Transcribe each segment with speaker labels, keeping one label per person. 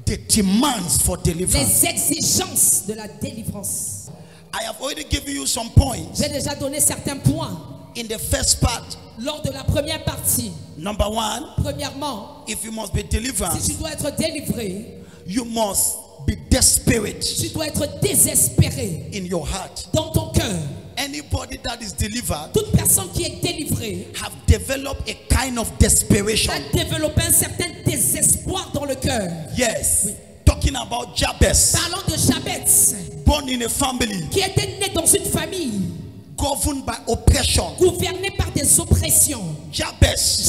Speaker 1: the demands for deliverance.
Speaker 2: Les exigences de la délivrance.
Speaker 1: I have already given you some points.
Speaker 2: J'ai déjà donné certains points.
Speaker 1: In the first part,
Speaker 2: lors de la première partie.
Speaker 1: Number one,
Speaker 2: premièrement,
Speaker 1: if you must be delivered,
Speaker 2: si tu dois être délivré,
Speaker 1: you must be desperate.
Speaker 2: Tu dois être désespéré
Speaker 1: in your heart.
Speaker 2: Dans ton cœur.
Speaker 1: Anybody that is delivered,
Speaker 2: toute personne qui est délivrée,
Speaker 1: have developed a kind of desperation.
Speaker 2: A développé un certain désespoir dans le cœur.
Speaker 1: Yes.
Speaker 2: Oui.
Speaker 1: Talking about Jabez.
Speaker 2: Parlons de Jabez.
Speaker 1: Born in a family.
Speaker 2: Qui était né dans une famille.
Speaker 1: Governed by oppression.
Speaker 2: Gouverné par des oppressions.
Speaker 1: Jabez.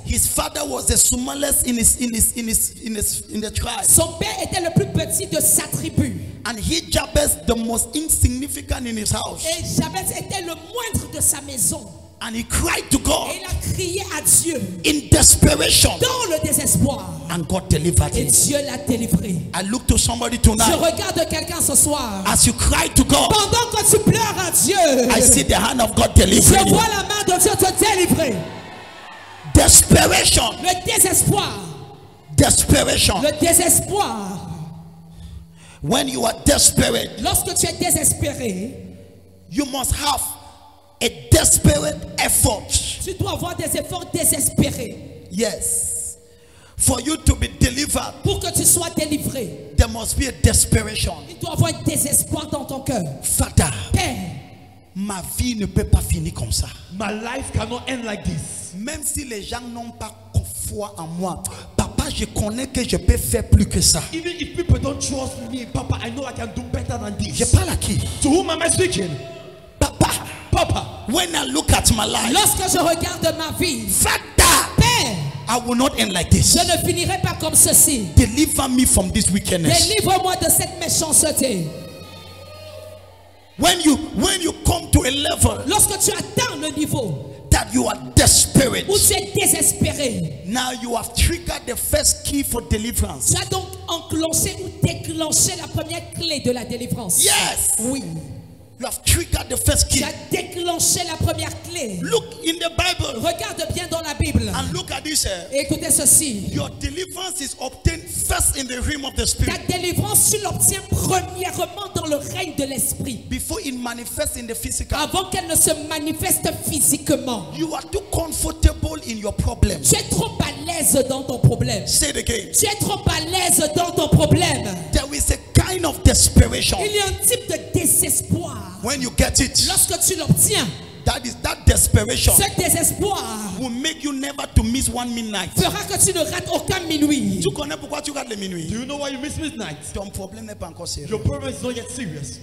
Speaker 2: His
Speaker 1: father was the smallest in the tribe.
Speaker 2: Son père était le plus petit de sa tribu.
Speaker 1: And Jabez the most insignificant in his house.
Speaker 2: Et Jabez était le moindre de sa maison.
Speaker 1: And he cried to God.
Speaker 2: Et il a crié à Dieu.
Speaker 1: In desperation.
Speaker 2: Dans le désespoir.
Speaker 1: And God delivered him.
Speaker 2: Et Dieu l'a délivré.
Speaker 1: I look to somebody tonight.
Speaker 2: Je regarde quelqu'un ce soir.
Speaker 1: As you cry to God.
Speaker 2: Pendant que tu pleures à Dieu.
Speaker 1: I see the hand of God delivering you.
Speaker 2: Je vois la main de Dieu te délivrer.
Speaker 1: Desperation.
Speaker 2: Le désespoir.
Speaker 1: Desperation.
Speaker 2: Le désespoir.
Speaker 1: When you are desperate,
Speaker 2: lorsque tu es désespéré,
Speaker 1: you must have a desperate effort.
Speaker 2: Tu dois avoir des efforts désespérés.
Speaker 1: Yes. For you to be delivered,
Speaker 2: pour que tu sois délivré,
Speaker 1: there must be a desperation.
Speaker 2: Il doit y avoir un désespoir dans ton cœur.
Speaker 1: Father,
Speaker 2: Père,
Speaker 1: ma vie ne peut pas finir comme ça.
Speaker 3: My life cannot end like this.
Speaker 1: Même si les gens n'ont pas foi en moi, Papa, je connais que je peux faire plus que ça.
Speaker 3: Even if people don't trust me, Papa, I know I can do better than this.
Speaker 1: Je parle à qui?
Speaker 3: To whom am I speaking?
Speaker 1: Papa, when I look at my life,
Speaker 2: lorsque je regarde ma vie,
Speaker 1: Father,
Speaker 2: Père,
Speaker 1: I will not end like this.
Speaker 2: Je ne finirai pas comme ceci.
Speaker 1: Deliver me from this wickedness.
Speaker 2: Délivre-moi de cette méchanceté.
Speaker 1: When you come to a level,
Speaker 2: lorsque tu atteins le niveau
Speaker 1: that you are desperate,
Speaker 2: où tu es désespéré,
Speaker 1: now you have triggered the first key for deliverance.
Speaker 2: Tu as donc enclenché ou déclenché la première clé de la délivrance.
Speaker 1: Yes.
Speaker 2: Oui.
Speaker 1: You have triggered the first key.
Speaker 2: Tu as déclenché la première clé.
Speaker 1: Look in the Bible.
Speaker 2: Regarde bien dans la Bible.
Speaker 1: And look at this.
Speaker 2: Écoutez ceci.
Speaker 1: Your deliverance is obtained first in the realm of the spirit.
Speaker 2: Ta délivrance, tu l'obtiens premièrement dans le règne de l'esprit.
Speaker 1: Before it manifests in the physical.
Speaker 2: Avant qu'elle ne se manifeste physiquement.
Speaker 1: You are too comfortable in your problem.
Speaker 2: Tu es trop à l'aise dans ton problème.
Speaker 1: Say it again.
Speaker 2: Tu es trop à l'aise dans ton problème.
Speaker 1: There is a kind of desperation.
Speaker 2: Il y a un type de désespoir.
Speaker 1: When you get it,
Speaker 2: lorsque tu l'obtiens,
Speaker 1: that desperation
Speaker 2: ce désespoir
Speaker 1: will make you never to miss one midnight.
Speaker 2: Fera que tu ne rates aucun minuit.
Speaker 1: Tu connais pourquoi tu rates les minuit?
Speaker 3: Do you know why you miss midnight?
Speaker 1: Ton problème n'est pas encore sérieux.
Speaker 3: Your problem is not yet serious.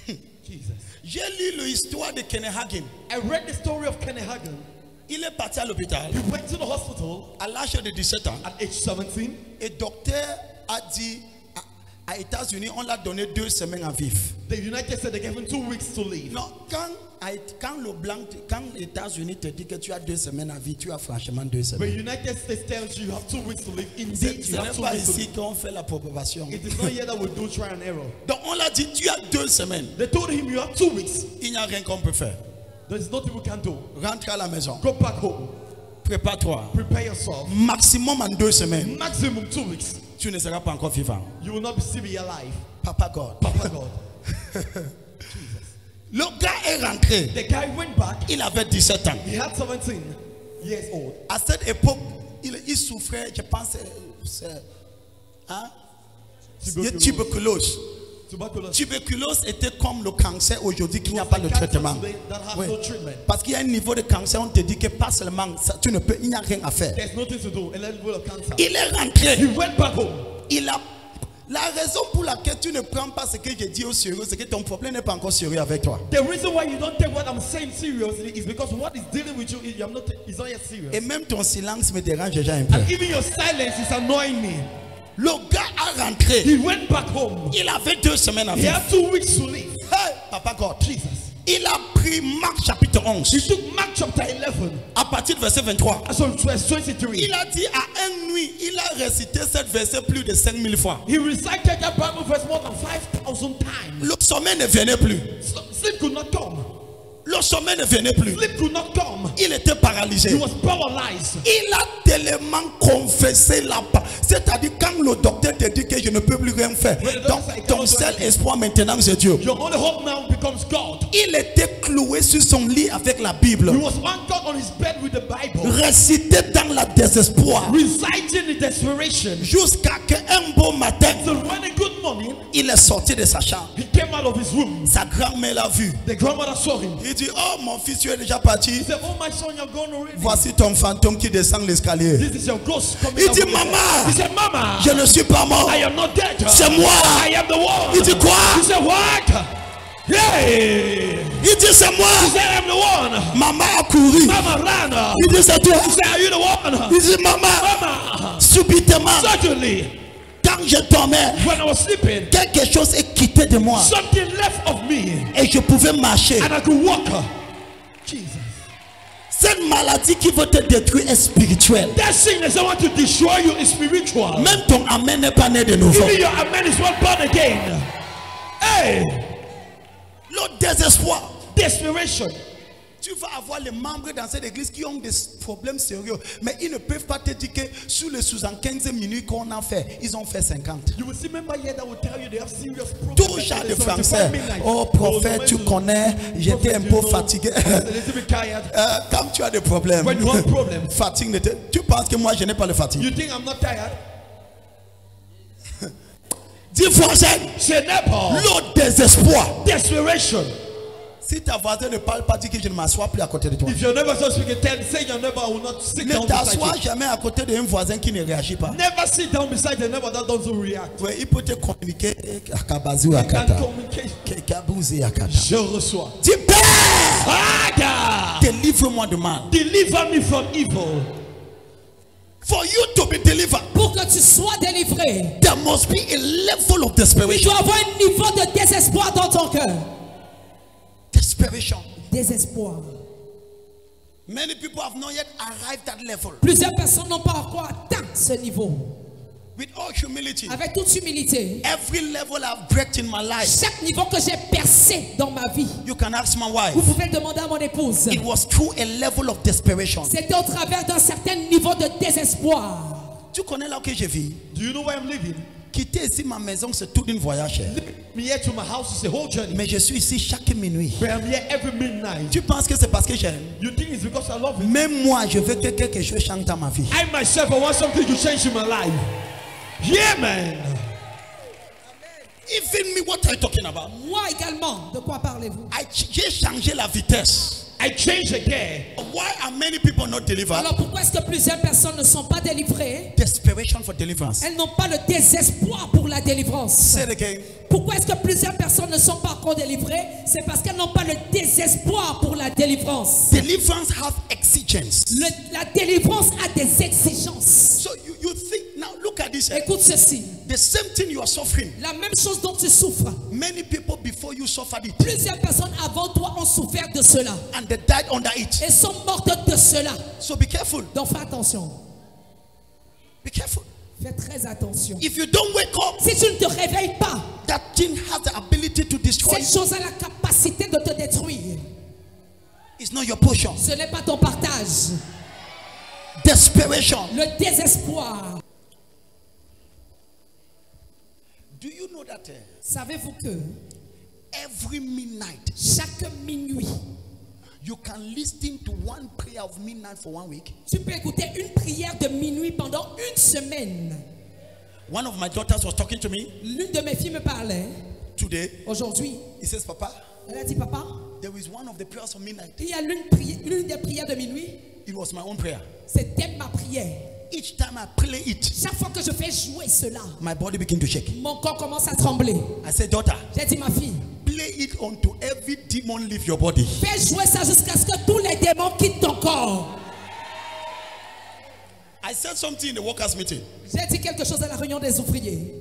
Speaker 3: Jesus.
Speaker 1: J'ai lu l'histoire de Kenneth Hagin.
Speaker 3: I read the story of Kenneth Hagin.
Speaker 1: Il est parti à l'hôpital.
Speaker 3: He went to the hospital
Speaker 1: à l'âge de 17 ans.
Speaker 3: At age 17.
Speaker 1: Et docteur a dit à États-Unis, on l'a donné 2 semaines à vivre.
Speaker 3: The United States they gave him 2 weeks to live.
Speaker 1: Non, quand les États-Unis te dit que tu as 2 semaines à vivre, tu as franchement 2 semaines.
Speaker 3: But United States tells you have 2 weeks to live. Indeed, you have 2 weeks to live.
Speaker 1: C'est pas ici qu'on fait la probation.
Speaker 3: It is not here that we do try and error.
Speaker 1: Donc on l'a dit, tu as 2 semaines.
Speaker 3: They told him you have 2 weeks.
Speaker 1: Il n'y a rien qu'on peut faire.
Speaker 3: There is nothing we can do.
Speaker 1: Rentre à la maison.
Speaker 3: Go back home.
Speaker 1: Prépare-toi.
Speaker 3: Prepare yourself.
Speaker 1: Maximum en 2 semaines.
Speaker 3: Maximum 2 weeks.
Speaker 1: Tu ne seras pas encore vivant.
Speaker 3: You will not still be alive.
Speaker 1: Papa God.
Speaker 3: Papa God.
Speaker 1: Le gars est rentré.
Speaker 3: The guy went back.
Speaker 1: Il avait 17 ans.
Speaker 3: He had 17 years old.
Speaker 1: À cette époque, il souffrait, je pense, tuberculose. Tuberculose était comme le cancer aujourd'hui qui n'a pas de traitement. Oui. Parce qu'il y a un niveau de cancer, on te dit que pas seulement ça, tu ne peux, il n'y a rien à faire. Il est rentré. La raison pour laquelle tu ne prends pas ce que je dis au sérieux, c'est que ton problème n'est pas encore sérieux avec toi.
Speaker 3: The reason why you don't take what I'm saying seriously is because what is dealing with you is not yet serious.
Speaker 1: Et même ton silence me dérange déjà un peu.
Speaker 3: And even your silence is annoying me.
Speaker 1: Le gars a rentré.
Speaker 3: He went back home.
Speaker 1: Il avait 2 semaines à vivre.
Speaker 3: He had 2 weeks to live.
Speaker 1: Hey, Papa God.
Speaker 3: Jesus.
Speaker 1: Il a pris Marc chapitre 11.
Speaker 3: He took Mark chapter 11.
Speaker 1: À partir de verset 23.
Speaker 3: So verse 23.
Speaker 1: Il a dit à une nuit, il a récité cette verset plus de 5000 fois.
Speaker 3: He recited that Bible verse more than 5,000 times.
Speaker 1: Le sommeil ne venait plus.
Speaker 3: Sleep could not come.
Speaker 1: Le sommeil ne venait plus.
Speaker 3: Sleep could not come.
Speaker 1: Il était paralysé.
Speaker 3: He was paralyzed.
Speaker 1: Il a tellement confessé la part. C'est-à-dire quand le docteur te dit que je ne peux plus rien faire. Donc ton seul espoir maintenant c'est Dieu.
Speaker 3: Your only hope now becomes God.
Speaker 1: Il était cloué sur son lit avec la Bible.
Speaker 3: He was anchored on his bed with the Bible.
Speaker 1: Récité dans la désespoir.
Speaker 3: Reciting in desperation.
Speaker 1: Jusqu'à qu'un beau matin,
Speaker 3: So when a good morning,
Speaker 1: il est sorti de sa chambre.
Speaker 3: he came out of his room.
Speaker 1: Sa grand-mère l'a vu.
Speaker 3: The grandmother saw him.
Speaker 1: Il dit, oh mon fils, tu es déjà parti.
Speaker 3: He said, oh my son, you're gone already.
Speaker 1: Voici ton fantôme qui descend l'escalier.
Speaker 3: This is your ghost coming
Speaker 1: Il
Speaker 3: out
Speaker 1: dit,
Speaker 3: of the bed.
Speaker 1: maman,
Speaker 3: He said, Mama,
Speaker 1: je ne suis pas mort.
Speaker 3: I am not dead.
Speaker 1: C'est moi.
Speaker 3: I am the one.
Speaker 1: Il dit quoi?
Speaker 3: He said, what? Hey.
Speaker 1: Il dit, c'est moi.
Speaker 3: He said, I'm the one.
Speaker 1: Maman a couru.
Speaker 3: Mama ran.
Speaker 1: Il dit, c'est toi.
Speaker 3: He said, are you the one?
Speaker 1: Il dit, maman,
Speaker 3: Mama,
Speaker 1: subitement,
Speaker 3: suddenly,
Speaker 1: quand je dormais,
Speaker 3: when I was sleeping,
Speaker 1: quelque chose est quitté de moi.
Speaker 3: something left of me
Speaker 1: Et je pouvais marcher.
Speaker 3: and I could walk. Jesus.
Speaker 1: Cette maladie qui veut te détruire est spirituelle.
Speaker 3: That sickness I want to destroy you is spiritual.
Speaker 1: Même ton amen n'est pas né de nouveau.
Speaker 3: Even your amen is not born again. Hey,
Speaker 1: Le désespoir.
Speaker 3: desperation.
Speaker 1: Tu vas avoir les membres dans cette église qui ont des problèmes sérieux, mais ils ne peuvent pas te dire que sur les 75 minutes qu'on a fait, ils ont fait 50.
Speaker 3: You will see member here that will tell you they have serious problems.
Speaker 1: Tout genre de français. Oh prophète, tu connais, j'étais un peu fatigué.
Speaker 3: A little bit tired.
Speaker 1: Quand tu as des problèmes,
Speaker 3: When you have problems,
Speaker 1: fatigue, tu penses que moi je n'ai pas le fatigue?
Speaker 3: you think I'm not tired?
Speaker 1: Dis voisin,
Speaker 3: Say never.
Speaker 1: le désespoir.
Speaker 3: Desperation.
Speaker 1: Si ta voisine ne parle pas, dis que je ne m'assois plus à côté de toi.
Speaker 3: If your neighbor starts speaking, say your neighbor will not sit
Speaker 1: Ne
Speaker 3: down beside
Speaker 1: t'assois
Speaker 3: you.
Speaker 1: jamais à côté d'un voisin qui ne réagit pas.
Speaker 3: Never sit down beside the neighbor that doesn't react.
Speaker 1: Ouais, il peut te communiquer Akabazu
Speaker 3: Can
Speaker 1: Akata.
Speaker 3: communicate.
Speaker 1: Kekabouzi Akata.
Speaker 3: Je reçois.
Speaker 1: Dis Père,
Speaker 3: Father,
Speaker 1: délivre-moi de mal.
Speaker 3: deliver me from evil.
Speaker 1: For you to be delivered,
Speaker 2: Pour que tu sois délivré,
Speaker 1: there must be a level of
Speaker 2: il
Speaker 1: desperation.
Speaker 2: doit y avoir un niveau de désespoir dans ton cœur.
Speaker 1: Desperation.
Speaker 2: Désespoir.
Speaker 1: Many people have not yet arrived at that level.
Speaker 2: Plusieurs personnes n'ont pas encore atteint ce niveau.
Speaker 1: With all humility,
Speaker 2: Avec toute humilité,
Speaker 1: every level I've breaked in my life,
Speaker 2: chaque niveau que j'ai percé dans ma vie,
Speaker 1: you can ask my wife.
Speaker 2: vous pouvez demander à mon épouse.
Speaker 1: It was through a level of desperation.
Speaker 2: C'était au travers d'un certain niveau de désespoir.
Speaker 1: Tu connais là où je vis?
Speaker 3: Do you know where I'm living?
Speaker 1: Quitter ici ma maison, c'est tout un voyage. Cher.
Speaker 3: Me here to my house is a whole journey.
Speaker 1: Mais je suis ici chaque minuit.
Speaker 3: But I'm here every midnight.
Speaker 1: Tu penses que c'est parce que j'aime?
Speaker 3: You think it's because I love it?
Speaker 1: Même moi, je veux que quelque chose change dans ma vie.
Speaker 3: I myself, I want something to change in my life. Yeah, man.
Speaker 1: Even me, what are you talking about?
Speaker 2: Moi également, de quoi parlez-vous?
Speaker 1: J'ai changé la vitesse.
Speaker 3: I changed again.
Speaker 1: Why are many people not delivered?
Speaker 2: Alors pourquoi est-ce que plusieurs personnes ne sont pas délivrées?
Speaker 1: Desperation for deliverance.
Speaker 2: Elles n'ont pas le désespoir pour la délivrance.
Speaker 1: Say it again.
Speaker 2: Pourquoi est-ce que plusieurs personnes ne sont pas encore délivrées? C'est parce qu'elles n'ont pas le désespoir pour la délivrance.
Speaker 1: Deliverance have exigences.
Speaker 2: La délivrance a des exigences.
Speaker 1: So you think, now look at this.
Speaker 2: Écoute ceci.
Speaker 1: The same thing you are suffering.
Speaker 2: La même chose dont tu souffres.
Speaker 1: Many people before you suffered it.
Speaker 2: Plusieurs personnes avant toi ont souffert de cela.
Speaker 1: And they died under it.
Speaker 2: Et sont mortes de cela.
Speaker 1: So be careful.
Speaker 2: Donc fais attention.
Speaker 1: Be careful.
Speaker 2: Fais très attention.
Speaker 1: If you don't wake up,
Speaker 2: Si tu ne te réveilles pas,
Speaker 1: that thing has the ability to destroy.
Speaker 2: cette chose a la capacité de te détruire.
Speaker 1: It's not your portion.
Speaker 2: Ce n'est pas ton partage.
Speaker 1: Desperation.
Speaker 2: Le désespoir.
Speaker 1: Do you know that
Speaker 2: Savez-vous que
Speaker 1: every midnight
Speaker 2: chaque minuit,
Speaker 1: you can listen to one prayer of midnight for 1 week?
Speaker 2: tu peux écouter une prière de minuit pendant une semaine.
Speaker 1: One of my daughters was talking to me
Speaker 2: L'une de mes filles me parlait
Speaker 1: today.
Speaker 2: aujourd'hui.
Speaker 1: He says, Papa,
Speaker 2: Elle a dit, papa,
Speaker 1: there is one of the prayers of midnight.
Speaker 2: il y a l'une des prières de minuit.
Speaker 1: It was my own prayer.
Speaker 2: C'était ma prière.
Speaker 1: Each time I play it,
Speaker 2: Chaque fois que je fais jouer cela,
Speaker 1: my body begin to shake.
Speaker 2: mon corps commence à trembler.
Speaker 1: I said, daughter,
Speaker 2: J'ai dit, ma fille,
Speaker 1: play it until every demon leave your body.
Speaker 2: fais jouer ça jusqu'à ce que tous les démons quittent ton corps.
Speaker 1: I said something in the workers' meeting.
Speaker 2: J'ai dit quelque chose à la réunion des ouvriers.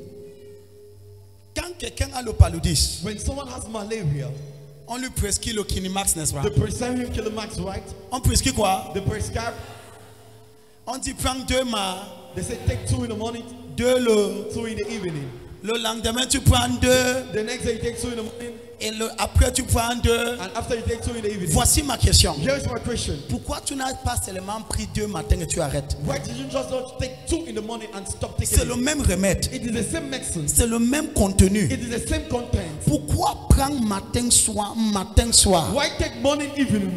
Speaker 1: Quand quelqu'un a le paludisme,
Speaker 3: When someone has malaria,
Speaker 1: on lui prescrit le Kinimax, n'est-ce pas?
Speaker 3: they prescribe him Kilimax, right?
Speaker 1: On prescrit quoi?
Speaker 3: They prescribe.
Speaker 1: On dit prends 2
Speaker 3: They say take 2 in the morning,
Speaker 1: 2 le,
Speaker 3: 2 in the evening.
Speaker 1: Le lendemain, tu prends 2.
Speaker 3: The next day you take 2 in the morning.
Speaker 1: Et après, tu prends 2.
Speaker 3: And after you take 2 in the evening.
Speaker 1: Voici ma question.
Speaker 3: Here's my question.
Speaker 1: Pourquoi tu n'as pas seulement pris 2 matins et tu arrêtes?
Speaker 3: Why did you just not take 2 in the morning and stop taking
Speaker 1: C'est le même remède.
Speaker 3: It is the same medicine.
Speaker 1: C'est le même contenu.
Speaker 3: It is the same content.
Speaker 1: Pourquoi prendre matin, soir?
Speaker 3: Why take morning, evening?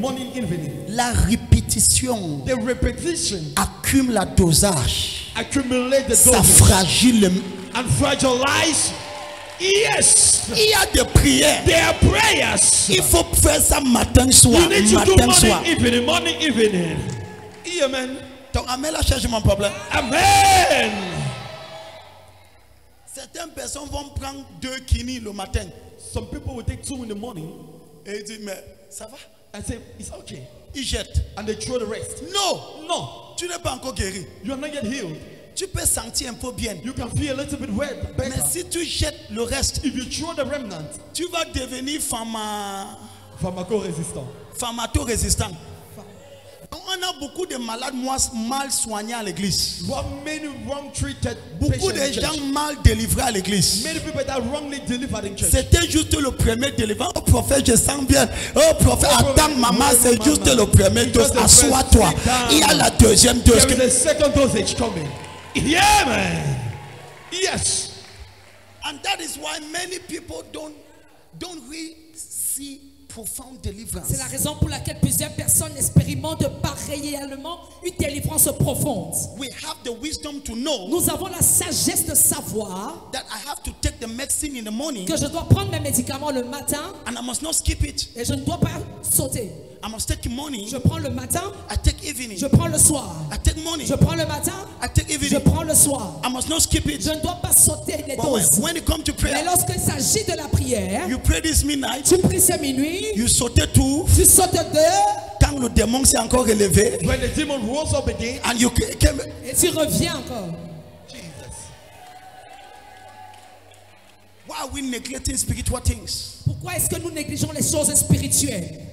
Speaker 1: La répétition.
Speaker 3: The repetition.
Speaker 1: Accumule la dosage.
Speaker 3: Accumulate the
Speaker 1: Ça
Speaker 3: dosage.
Speaker 1: fragile.
Speaker 3: And fragilize. Yes.
Speaker 1: Il y a des prières.
Speaker 3: There are prayers.
Speaker 1: Il faut faire ça matin, soir.
Speaker 3: You need to do
Speaker 1: Matin, soir.
Speaker 3: morning, evening. Amen.
Speaker 1: Donc, amen, cherche mon problème.
Speaker 3: Amen.
Speaker 1: Certaines personnes vont prendre 2 kini le matin.
Speaker 3: Some people will take 2 in the morning.
Speaker 1: Et ils disent, mais ça va?
Speaker 3: And say, it's okay.
Speaker 1: Ils jettent.
Speaker 3: And they throw the rest.
Speaker 1: Non. Tu n'es pas encore guéri.
Speaker 3: You are not yet healed.
Speaker 1: Tu peux sentir un peu bien.
Speaker 3: You can feel a little bit better.
Speaker 1: Mais si tu jettes le reste,
Speaker 3: if you throw the remnant,
Speaker 1: tu vas devenir
Speaker 3: pharmaco-résistant.
Speaker 1: Pharmaco-résistant. On a beaucoup de malades mal soignés à l'église. Beaucoup de gens mal délivrés à l'église. C'était juste le premier délivrance. Oh prophète, je sens bien. Oh prophète, attends maman, c'est juste le premier dose. Assois-toi. Il y a la deuxième dose.
Speaker 3: There is a second dosage coming. Yeah, man. Yes.
Speaker 1: And that is why many people don't really see profound deliverance.
Speaker 2: C'est la raison pour laquelle plusieurs personnes n'expérimentent pas réellement une délivrance profonde.
Speaker 1: We have the wisdom to know.
Speaker 2: Nous avons la sagesse de savoir
Speaker 1: that I have to take the medicine in the morning.
Speaker 2: Que je dois prendre mes médicaments le matin.
Speaker 1: And I must not skip it.
Speaker 2: Et je ne dois pas sauter.
Speaker 1: I must take morning.
Speaker 2: Je prends le matin.
Speaker 1: I take evening.
Speaker 2: Je prends le soir.
Speaker 1: I take morning.
Speaker 2: Je prends le matin.
Speaker 1: I take evening.
Speaker 2: Je prends le soir.
Speaker 1: I must not skip it.
Speaker 2: Je ne dois pas sauter les doses.
Speaker 1: When it comes to prayer,
Speaker 2: mais lorsqu'il s'agit de la prière,
Speaker 1: you pray this midnight.
Speaker 2: Tu pries ce minuit.
Speaker 1: You sautais tout.
Speaker 2: Tu sautes 2.
Speaker 1: Quand le démon s'est encore élevé.
Speaker 3: When the demon rose up again.
Speaker 1: And you came.
Speaker 2: Et tu reviens encore.
Speaker 3: Jesus.
Speaker 1: Why are we neglecting spiritual things?
Speaker 2: Pourquoi est-ce que nous négligeons les choses spirituelles?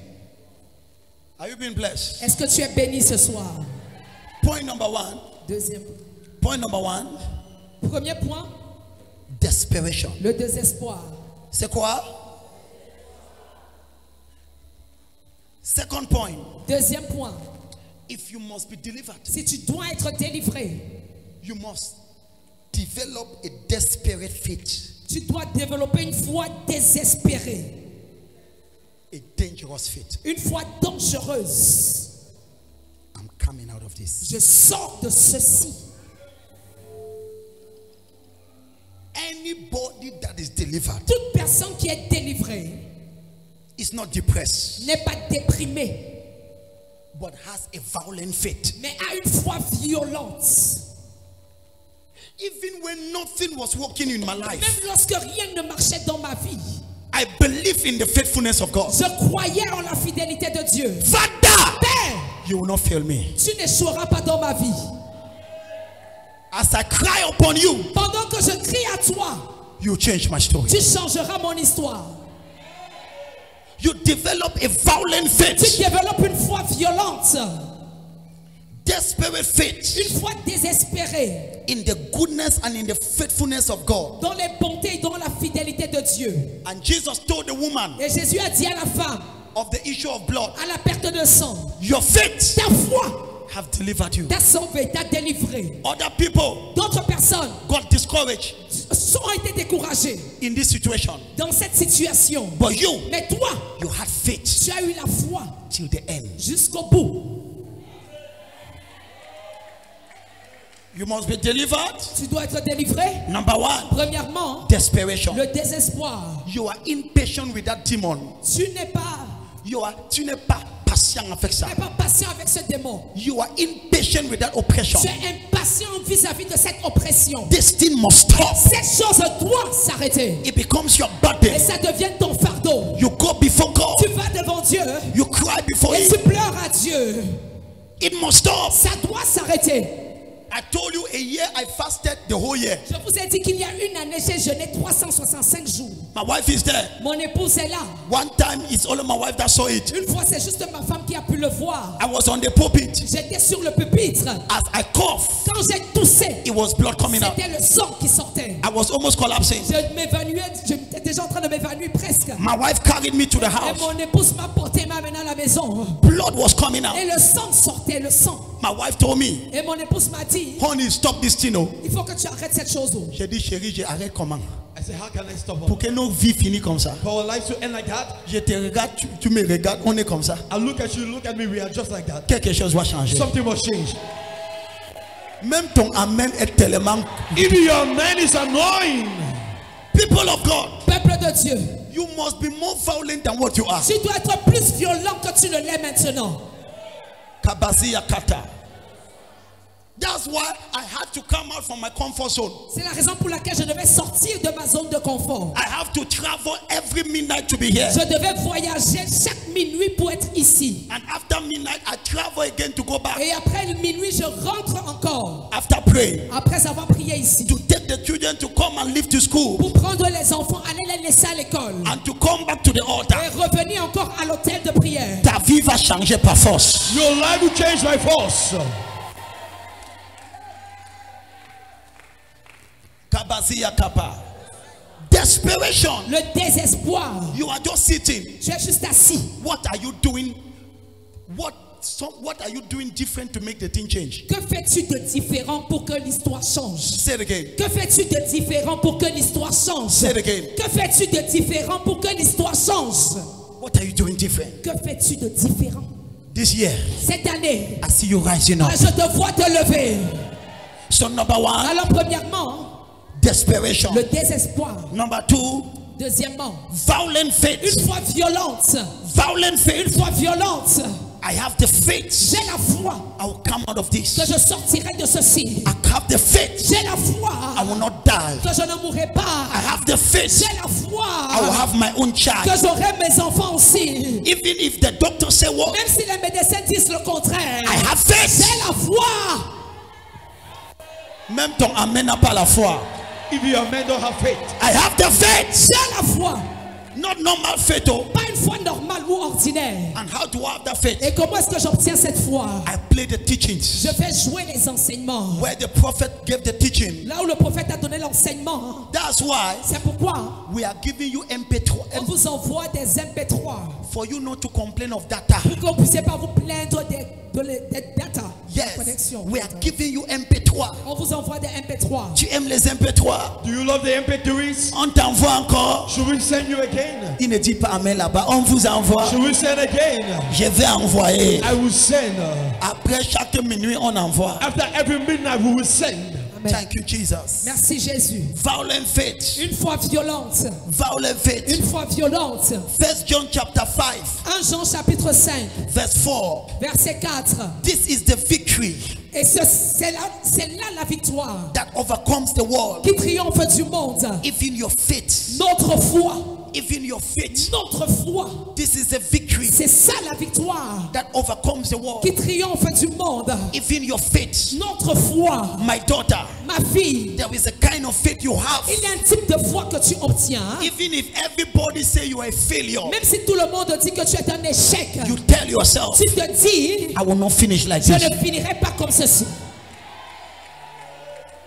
Speaker 1: Are you being blessed?
Speaker 2: Est-ce que tu es béni ce soir?
Speaker 1: Point number 1.
Speaker 2: Deuxième.
Speaker 1: Point number 1.
Speaker 2: Premier point.
Speaker 1: Desperation.
Speaker 2: Le désespoir.
Speaker 1: C'est quoi? Second point.
Speaker 2: Deuxième point.
Speaker 1: If you must be delivered,
Speaker 2: si tu dois être délivré,
Speaker 1: you must develop a desperate faith.
Speaker 2: Tu dois développer une foi désespérée.
Speaker 1: A dangerous faith.
Speaker 2: Une foi dangereuse.
Speaker 1: I'm coming out of this.
Speaker 2: Je sors de ceci.
Speaker 1: Anybody that is delivered,
Speaker 2: toute personne qui est délivrée,
Speaker 1: is not depressed,
Speaker 2: n'est pas déprimée,
Speaker 1: but has a violent faith.
Speaker 2: Mais a une foi violente.
Speaker 1: Even when nothing was working in my life,
Speaker 2: même lorsque rien ne marchait dans ma vie,
Speaker 1: I believe in the faithfulness of God.
Speaker 2: Je croyais en la fidélité de Dieu.
Speaker 1: Father,
Speaker 2: Père,
Speaker 1: you will not fail me.
Speaker 2: Tu n'échoueras pas dans ma vie.
Speaker 1: As I cry upon you,
Speaker 2: pendant que je crie à toi,
Speaker 1: you change my story.
Speaker 2: Tu changeras mon histoire.
Speaker 1: You develop a violent faith.
Speaker 2: Tu développes une foi violente.
Speaker 1: Desperate faith.
Speaker 2: Une foi désespérée.
Speaker 1: In the goodness and in the faithfulness of God.
Speaker 2: Dans les bontés et dans la fidélité de Dieu.
Speaker 1: And Jesus told the woman.
Speaker 2: Et Jésus a dit à la femme.
Speaker 1: Of the issue of blood.
Speaker 2: À la perte de sang.
Speaker 1: Your faith.
Speaker 2: Ta foi.
Speaker 1: Have delivered you.
Speaker 2: T'a sauvé, t'a délivré.
Speaker 1: Other people.
Speaker 2: D'autres personnes.
Speaker 1: Got discouraged.
Speaker 2: Ont été découragés.
Speaker 1: In this situation.
Speaker 2: Dans cette situation.
Speaker 1: But you.
Speaker 2: Mais toi.
Speaker 1: You had faith.
Speaker 2: Tu as eu la foi.
Speaker 1: Till the end.
Speaker 2: Jusqu'au bout.
Speaker 1: You must be delivered.
Speaker 2: Tu dois être délivré.
Speaker 1: Number 1.
Speaker 2: Premièrement,
Speaker 1: desperation.
Speaker 2: Le désespoir.
Speaker 1: You are impatient with that demon.
Speaker 2: Tu n'es pas
Speaker 1: patient avec ça.
Speaker 2: Tu n'es pas patient avec ce démon.
Speaker 1: You are impatient with that oppression.
Speaker 2: Tu es impatient vis-à-vis de cette oppression.
Speaker 1: This thing must stop.
Speaker 2: Cette chose doit s'arrêter.
Speaker 1: It becomes your burden.
Speaker 2: Et ça devient ton fardeau.
Speaker 1: You go before God.
Speaker 2: Tu vas devant Dieu.
Speaker 1: You cry before
Speaker 2: Him. Et tu pleures à Dieu.
Speaker 1: It must stop.
Speaker 2: Ça doit s'arrêter.
Speaker 1: I told you a year I fasted the whole year.
Speaker 2: Je vous ai dit qu'il y a une année, j'ai jeûné 365 jours.
Speaker 1: My wife is there.
Speaker 2: Mon épouse est là.
Speaker 1: One time it's only my wife that saw it.
Speaker 2: Une fois, c'est juste ma femme qui a pu le voir.
Speaker 1: I was on the pulpit.
Speaker 2: J'étais sur le pupitre.
Speaker 1: As I coughed,
Speaker 2: Quand j'ai toussé,
Speaker 1: it was blood coming out.
Speaker 2: c'était le sang qui sortait.
Speaker 1: I was almost collapsing.
Speaker 2: Je m'évanouis, j'étais déjà en train de m'évanouir presque.
Speaker 1: My wife carried me to the
Speaker 2: Et
Speaker 1: house.
Speaker 2: mon épouse m'a porté, m'a amené à la maison.
Speaker 1: Blood was coming out.
Speaker 2: Et le sang sortait, le sang.
Speaker 1: My wife told me,
Speaker 2: Et mon épouse m'a dit,
Speaker 1: honey, stop this thing.
Speaker 2: il faut que tu arrêtes cette chose.
Speaker 1: J'ai dit, chérie, j'arrête comment?
Speaker 3: I said, how can I stop
Speaker 1: Pour que nos vies finissent comme ça.
Speaker 3: for our lives to end like that?
Speaker 1: Je te regarde, tu me regardes, on est comme ça.
Speaker 3: I look at you, look at me, we are just like that.
Speaker 1: Quelque chose va changer.
Speaker 3: Something must change.
Speaker 1: Même ton amen est tellement.
Speaker 3: Even your man is annoying.
Speaker 1: People of God,
Speaker 2: Peuple de Dieu,
Speaker 1: you must be more violent than what you are.
Speaker 2: tu dois être plus violent que tu ne l'es maintenant.
Speaker 1: Kabasi Kata. That's why I had to come out from my comfort zone.
Speaker 2: C'est la raison pour laquelle je devais sortir de ma zone de confort.
Speaker 1: I have to travel every midnight to be here.
Speaker 2: Je devais voyager chaque minuit pour être ici.
Speaker 1: And after midnight, I travel again to go back.
Speaker 2: Et après minuit, je rentre encore.
Speaker 1: After praying,
Speaker 2: Après avoir prié ici.
Speaker 1: to take the children to come and live to school
Speaker 2: Pour prendre les enfants, aller les laisser à l'école.
Speaker 1: and to come back to the
Speaker 2: Et
Speaker 1: altar.
Speaker 2: revenir encore à l'hôtel de prière.
Speaker 1: Ta vie va changer par force.
Speaker 3: Your life will change by force.
Speaker 1: Kabasi Kapa. Desperation.
Speaker 2: Le désespoir.
Speaker 1: You are just sitting.
Speaker 2: Tu es juste assis.
Speaker 1: What are you doing? What are you doing different to make the thing change?
Speaker 2: Que fais-tu de différent pour que l'histoire change?
Speaker 1: Say it again.
Speaker 2: Que fais-tu de différent pour que l'histoire change?
Speaker 1: Say it again.
Speaker 2: Que fais-tu de différent pour que l'histoire change?
Speaker 1: What are you doing different?
Speaker 2: Que fais-tu de différent?
Speaker 1: This year,
Speaker 2: Cette année,
Speaker 1: I see you rising up.
Speaker 2: je te vois te lever.
Speaker 1: So number one,
Speaker 2: Alors premièrement,
Speaker 1: desperation.
Speaker 2: le désespoir.
Speaker 1: Number two,
Speaker 2: Deuxièmement,
Speaker 1: violent faith.
Speaker 2: une foi violente.
Speaker 1: Violent
Speaker 2: Une
Speaker 1: faith.
Speaker 2: foi violente.
Speaker 1: I have the faith.
Speaker 2: J'ai la foi
Speaker 1: I will come out of this.
Speaker 2: que je sortirai de ceci.
Speaker 1: I have the faith.
Speaker 2: J'ai la
Speaker 1: I
Speaker 2: foi
Speaker 1: will not die.
Speaker 2: que je ne mourrai
Speaker 1: I
Speaker 2: pas.
Speaker 1: have the faith.
Speaker 2: J'ai la
Speaker 1: I will
Speaker 2: foi
Speaker 1: have my own
Speaker 2: que
Speaker 1: child.
Speaker 2: j'aurai mes enfants aussi.
Speaker 1: Even if the doctor say what,
Speaker 2: Même si les médecins disent le contraire.
Speaker 1: I have faith.
Speaker 2: J'ai la foi.
Speaker 1: Même ton amen n'a pas la foi.
Speaker 3: If your man don't have faith,
Speaker 1: I have the faith.
Speaker 2: J'ai la foi.
Speaker 1: Not normal faith. Oh.
Speaker 2: Pas une foi normale ou ordinaire.
Speaker 1: And how do I have that faith?
Speaker 2: Et comment est-ce que j'obtiens cette foi?
Speaker 1: I play the teachings.
Speaker 2: Je vais jouer les enseignements.
Speaker 1: Where the prophet gave the teaching.
Speaker 2: Là où le prophète a donné l'enseignement.
Speaker 1: That's why
Speaker 2: C'est pourquoi
Speaker 1: we are giving you MP3
Speaker 2: on vous envoie des MP3
Speaker 1: for you not to complain of data.
Speaker 2: pour que vous ne puissiez pas vous plaindre des data.
Speaker 1: Yes,
Speaker 2: Connexion.
Speaker 1: we are giving you MP3.
Speaker 2: On vous envoie des MP3.
Speaker 1: Tu aimes les MP3?
Speaker 3: do you love the MP3s?
Speaker 1: On t'envoie encore.
Speaker 3: Should we send you again?
Speaker 1: Il ne dit pas amen là-bas. On vous envoie.
Speaker 3: Should we send again?
Speaker 1: Je vais envoyer.
Speaker 3: I will send.
Speaker 1: Après chaque minuit, on envoie.
Speaker 3: After every midnight, we will send.
Speaker 2: Amen.
Speaker 1: Thank you, Jesus.
Speaker 2: Merci Jésus.
Speaker 1: Violent faith.
Speaker 2: Une foi violente.
Speaker 1: Violent faith.
Speaker 2: Une foi violente.
Speaker 1: 1 John chapter 5,
Speaker 2: 1 Jean chapitre 5,
Speaker 1: verse 4.
Speaker 2: verset 4.
Speaker 1: This is the victory
Speaker 2: Et c'est là la victoire
Speaker 1: that overcomes the world.
Speaker 2: qui triomphe du monde.
Speaker 1: Even your faith.
Speaker 2: Notre foi.
Speaker 1: Even your faith.
Speaker 2: Notre foi.
Speaker 1: This is the victory
Speaker 2: C'est ça la victoire
Speaker 1: that overcomes the world.
Speaker 2: qui triomphe du monde.
Speaker 1: Even your faith.
Speaker 2: Notre foi.
Speaker 1: My daughter,
Speaker 2: Ma fille.
Speaker 1: there is a kind of faith you have.
Speaker 2: Il y a un type de foi que tu obtiens.
Speaker 1: Even if everybody say you are a failure,
Speaker 2: Même si tout le monde dit que tu es un échec.
Speaker 1: you tell yourself,
Speaker 2: Tu te dis,
Speaker 1: I will not finish like
Speaker 2: je
Speaker 1: this.
Speaker 2: ne finirai pas comme ceci.